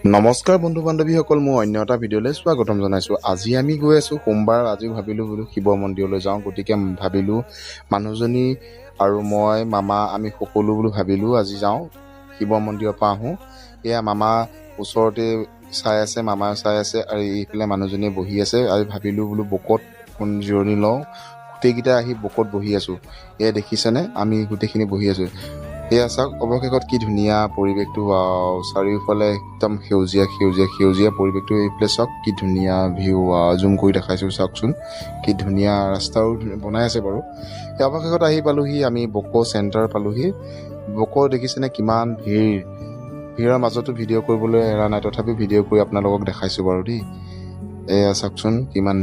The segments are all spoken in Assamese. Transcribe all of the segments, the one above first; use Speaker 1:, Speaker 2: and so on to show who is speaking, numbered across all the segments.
Speaker 1: নমস্কাৰ বন্ধু বান্ধৱীসকল, মোৰ অন্য এটা ভিডিঅ'লৈ স্বাগতম জনাইছোঁ। আজি আমি গৈ আছোঁ সোমবাৰ। আজি ভাবিলোঁ বোলো শিৱ মন্দিৰলৈ যাওঁ, গতিকে ভাবিলোঁ মানুহজনী আৰু মই মামা আমি সকলো বোলো ভাবিলোঁ আজি যাওঁ শিৱ মন্দিৰৰ পৰা আহোঁ। এয়া মামা ওচৰতে চাই আছে, মামাই চাই আছে আৰু এইফালে মানুহজনীয়ে বহি আছে। আজি ভাবিলোঁ বোলো বকত জিৰণি লওঁ, গোটেইকেইটা আহি বকত বহি আছোঁ। এয়া দেখিছেনে, আমি গোটেইখিনি বহি আছোঁ। এয়া চাওক, অৱশেষত কি ধুনীয়া পৰিৱেশটো, চাৰিওফালে একদম সেউজীয়া পৰিৱেশটো। এইফালে চাওক কি ধুনীয়া ভিউ, জুম কৰি দেখাইছোঁ চাওকচোন, কি ধুনীয়া ৰাস্তাও বনাই আছে বাৰু। এই অৱশেষত আহি পালোহি, আমি বক' চেণ্টাৰ পালোহি। বক' দেখিছেনে কিমান ভিৰৰ মাজতো ভিডিঅ' কৰিবলৈ এৰা নাই, তথাপিও ভিডিঅ' কৰি আপোনালোকক দেখাইছোঁ বাৰু দেই। এয়া চাওকচোন কিমান।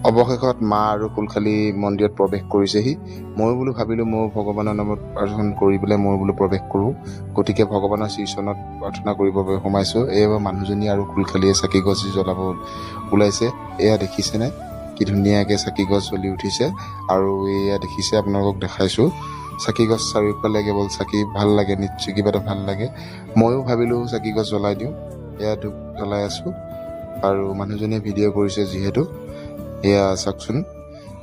Speaker 1: অৱশেষত মা আৰু কুলখালী মন্দিৰত প্ৰৱেশ কৰিছেহি। ময়ো বোলো ভাবিলোঁ ময়ো ভগৱানৰ নামত প্ৰাৰ্থনা কৰি পেলাই মই বোলো প্ৰৱেশ কৰোঁ, গতিকে ভগৱানৰ শ্ৰীচৰণত প্ৰাৰ্থনা কৰিবৰ বাবে সোমাইছোঁ। এইবাৰ মানুহজনী আৰু কুলখালীয়ে চাকি গছ জ্বলাব ওলাইছে। এয়া দেখিছেনে কি ধুনীয়াকৈ চাকি গছ জ্বলি উঠিছে। আৰু এয়া দেখিছে, আপোনালোকক দেখাইছোঁ চাকি গছ চাৰিওফালে কেৱল চাকি। ভাল লাগে, নিশ্চয় কিবা এটা ভাল লাগে। ময়ো ভাবিলোঁ চাকি গছ জ্বলাই দিওঁ, এয়া ধূপ জ্বলাই আছোঁ। আৰু মানুহজনীয়ে ভিডিঅ' কৰিছে যিহেতু, এয়া চাওকচোন,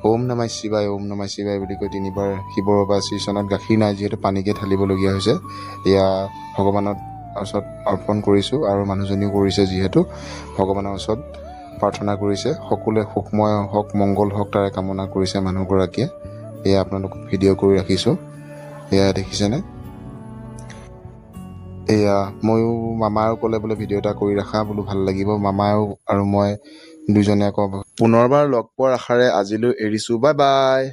Speaker 1: ওম নমঃ শিৱায় ওম নমঃ শিৱায় বুলি কৈ তিনিবাৰ শিৱৰ বা শ্ৰীচৰণত গাখীৰ নাই যিহেতু পানীকে ঢালিবলগীয়া হৈছে। এয়া ভগৱানৰ ওচৰত অৰ্পণ কৰিছোঁ আৰু মানুহজনীও কৰিছে যিহেতু ভগৱানৰ ওচৰত প্ৰাৰ্থনা কৰিছে। সকলোৱে সুখময় হওক, মংগল হওক তাৰে কামনা কৰিছে মানুহগৰাকীয়ে। এয়া আপোনালোকক ভিডিঅ' কৰি ৰাখিছোঁ, এয়া দেখিছেনে। এয়া ময়ো মামাও ক'লে বোলে ভিডিঅ' এটা কৰি ৰাখা, বোলো ভাল লাগিব। মামাও আৰু মই দুজনে আকৌ পুনৰবাৰ লগ পোৱাৰ আশাৰে আজিলৈ এৰিছোঁ। Bye bye.